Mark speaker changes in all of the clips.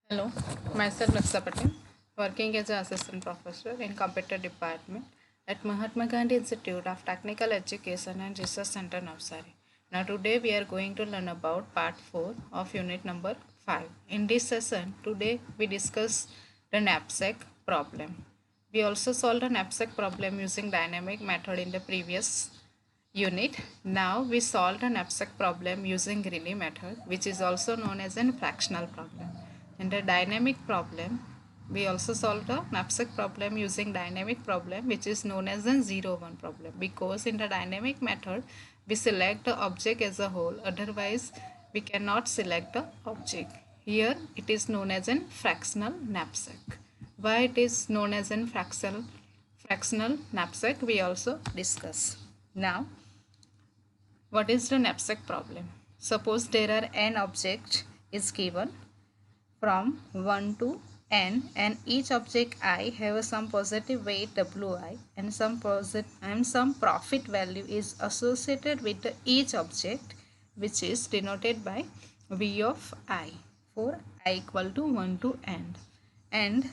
Speaker 1: Hello, myself Laksa Patel, working as an assistant professor in computer department at Mahatma Gandhi Institute of Technical Education and Research Center, Navsari. Now today we are going to learn about part 4 of unit number 5. In this session, today we discuss the knapsack problem. We also solved the knapsack problem using dynamic method in the previous unit. Now we solve the knapsack problem using greedy method, which is also known as a fractional problem. In the dynamic problem, we also solve the knapsack problem using dynamic problem, which is known as a 0-1 problem, because in the dynamic method we select the object as a whole, otherwise we cannot select the object. Here it is known as a fractional knapsack. Why it is known as a fractional knapsack we also discuss. Now what is the knapsack problem? Suppose there are n object is given from 1 to n, and each object I have some positive weight wi and some profit value is associated with each object, which is denoted by v of I for I equal to 1 to n. And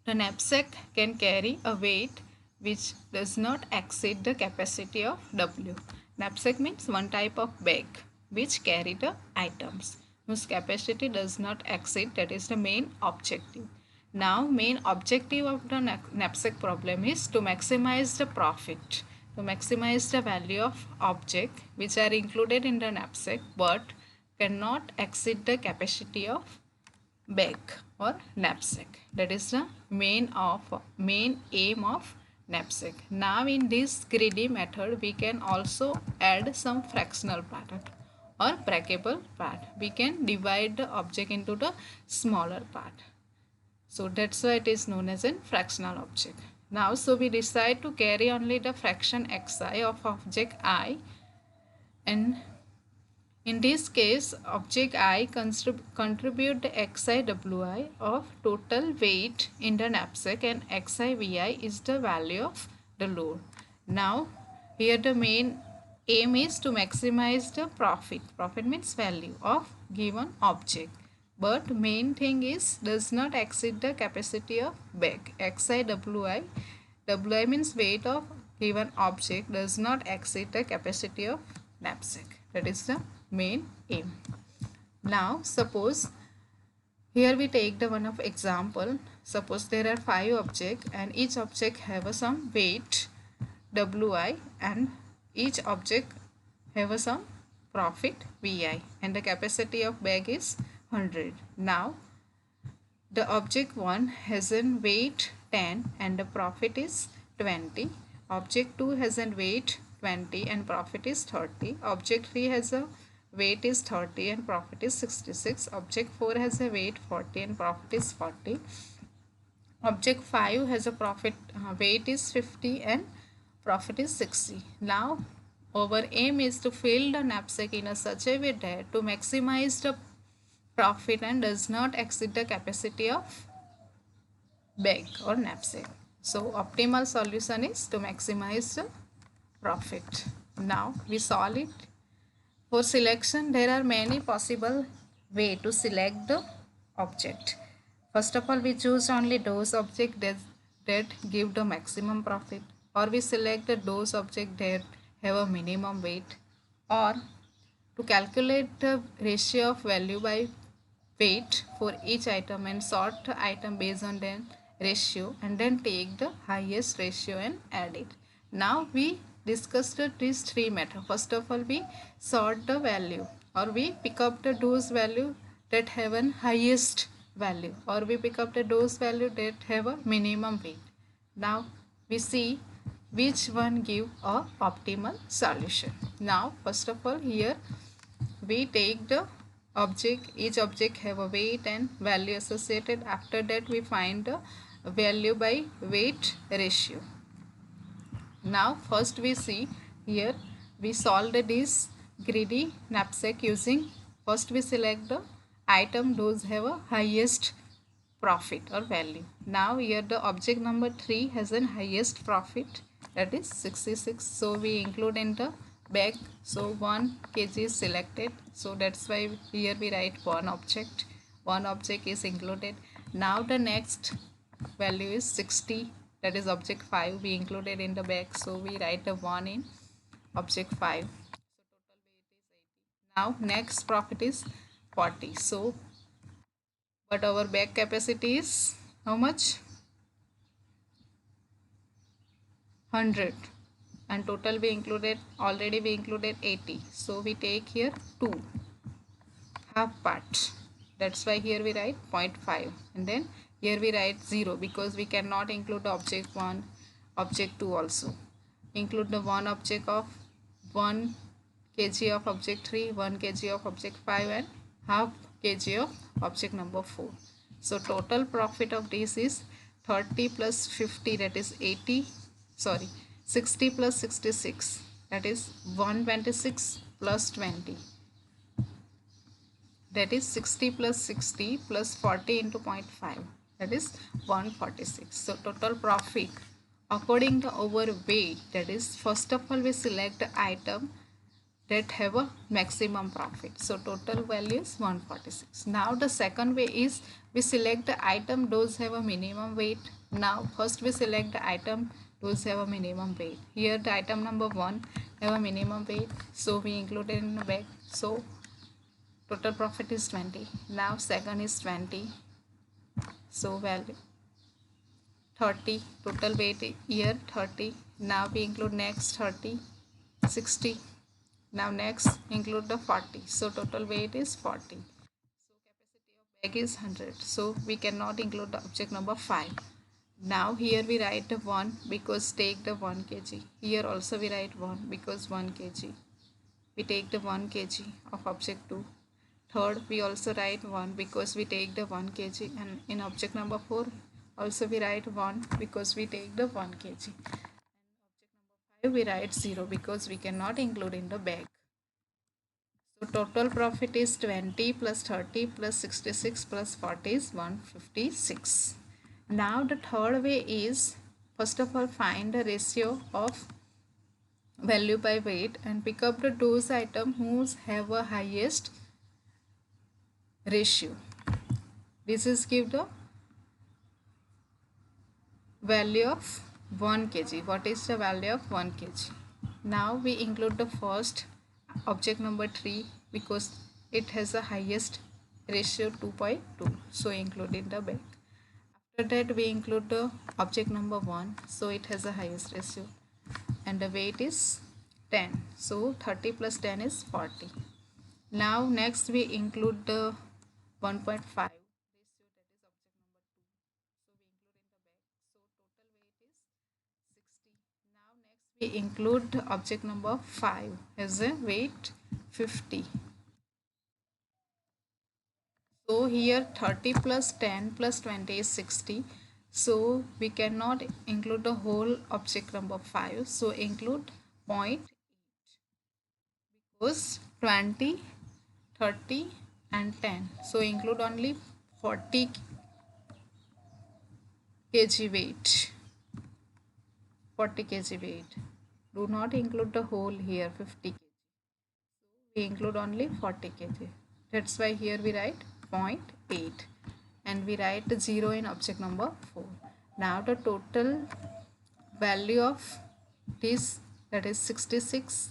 Speaker 1: the knapsack can carry a weight which does not exceed the capacity of W. Knapsack means one type of bag which carry the items whose capacity does not exceed, that is the main objective. Now main objective of the knapsack problem is to maximize the profit, to maximize the value of object which are included in the knapsack but cannot exceed the capacity of bag or knapsack. That is the main aim of knapsack. Now in this greedy method we can also add some fractional part or breakable part. We can divide the object into the smaller part. So that's why it is known as a fractional object. Now so we decide to carry only the fraction xi of object I, and in this case, object I contribute the XIWI of total weight in the knapsack, and XIVI is the value of the load. Now, here the main aim is to maximize the profit. Profit means value of given object. But main thing is does not exceed the capacity of bag. XIWI, WI means weight of given object does not exceed the capacity of knapsack. That is the main aim. Now suppose here we take the one of example. Suppose there are 5 objects and each object have some weight wi and each object have some profit vi and the capacity of bag is 100. Now the object 1 has a weight 10 and the profit is 20. Object 2 has a weight 20 and profit is 30. Object 3 has a weight is 30 and profit is 66. Object 4 has a weight 40 and profit is 40. Object 5 has a weight is 50 and profit is 60. Now our aim is to fill the knapsack in a such a way that to maximize the profit and does not exceed the capacity of bag or knapsack. So optimal solution is to maximize the profit. Now we solve it. For selection, there are many possible way to select the object. First of all, we choose only those objects that give the maximum profit, or we select those objects that have a minimum weight, or to calculate the ratio of value by weight for each item and sort the item based on the ratio and then take the highest ratio and add it. Now we discussed these 3 methods. First of all, we sort the value, or we pick up the those value that have an highest value, or we pick up the those value that have a minimum weight. Now we see which one give a optimal solution. Now first of all, here we take the object, each object have a weight and value associated. After that we find the value by weight ratio. Now first we see here we solved this greedy knapsack using, first we select the item those have a highest profit or value. Now here the object number 3 has an highest profit, that is 66. So we include in the bag. So 1 kg is selected. So that's why here we write one object. one object is included. Now the next value is 60, that is object 5 we included in the bag, so we write the 1 in object 5. Now next profit is 40. So but our bag capacity is how much? 100, and total we included, already we included 80, so we take here 2 half part. That's why here we write 0.5, and then here we write 0 because we cannot include the object 1, object 2 also. Include the one object of 1 kg of object 3, 1 kg of object 5, and half kg of object number 4. So total profit of this is 30 plus 50, that is 80, sorry, 60 plus 66, that is 126 plus 20, that is 60 plus 60 plus 40 into 0.5, that is 146. So total profit according to our weight, that is first of all we select the item that have a maximum profit, so total value is 146. Now the second way is we select the item those have a minimum weight. Now first we select the item those have a minimum weight. Here the item number 1 have a minimum weight, so we include it in the bag, so total profit is 20. Now second is 20, so value 30, total weight here 30. Now we include next 30, 60. Now next include the 40, so total weight is 40. So capacity of bag is 100, so we cannot include the object number 5. Now here we write the 1 because take the 1 kg. Here also we write 1 because 1 kg. We take the 1 kg of object 2. Third, we also write 1 because we take the 1 kg, and in object number 4 also we write 1 because we take the 1 kg. And object number 5 we write 0 because we cannot include in the bag. So total profit is 20 plus 30 plus 66 plus 40 is 156. Now the third way is, first of all find the ratio of value by weight and pick up the those items whose have a highest ratio. This is give the value of 1 kg. What is the value of 1 kg? Now we include the first object number 3 because it has the highest ratio 2.2, so include in the bag. After that we include the object number 1, so it has the highest ratio, and the weight is 10, so 30 plus 10 is 40. Now next we include the 1.5 ratio, that is object number 2, so we include in the bag, so total weight is 60. Now next we include the object number 5 as a weight 50. So here 30 plus 10 plus 20 is 60. So we cannot include the whole object number 5. So include 0.8 because 20, 30 and 10. So include only 40 kg weight. 40 kg weight. Do not include the whole here 50 kg. So we include only 40 kg. That's why here we write 0.8 and we write 0 in object number 4. Now the total value of this, that is 66,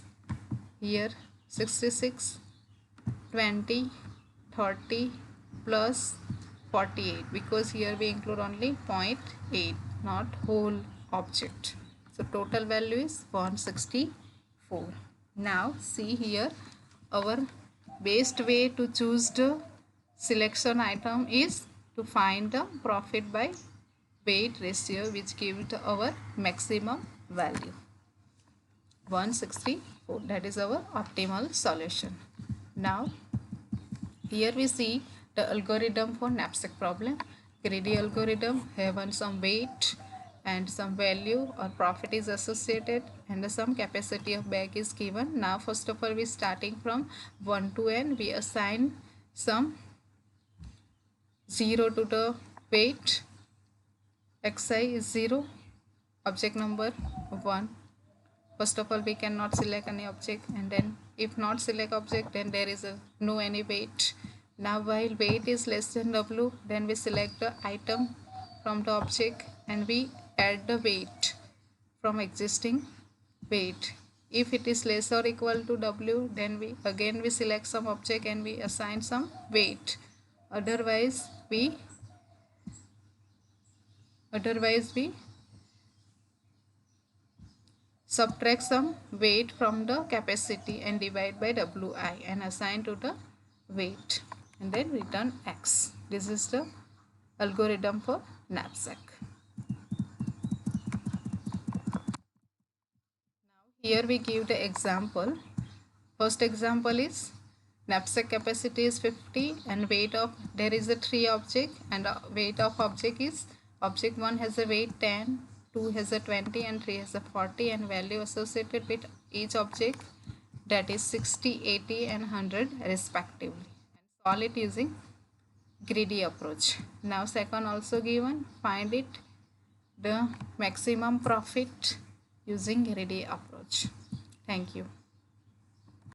Speaker 1: here 66, 20, 30 plus 48 because here we include only 0.8, not whole object. So total value is 164. Now see here, our best way to choose the selection item is to find the profit by weight ratio which gives our maximum value 164. That is our optimal solution. Now here we see the algorithm for knapsack problem. Greedy algorithm having some weight and some value or profit is associated and some capacity of bag is given. Now first of all we starting from 1 to n, we assign some 0 to the weight. Xi is 0, object number 1. First of all we cannot select any object, and then if not select object then there is no any weight. Now while weight is less than W, then we select the item from the object and we add the weight from existing weight. If it is less or equal to W, then we select some object and we assign some weight. Otherwise we subtract some weight from the capacity and divide by Wi and assign to the weight and then return X. This is the algorithm for knapsack. Here we give the example. First example is knapsack capacity is 50 and weight of, there is a 3 object and weight of object is, object 1 has a weight 10, 2 has a 20 and 3 has a 40 and value associated with each object that is 60, 80 and 100 respectively. And solve it using greedy approach. Now second also given, find it the maximum profit using greedy approach. Thank you.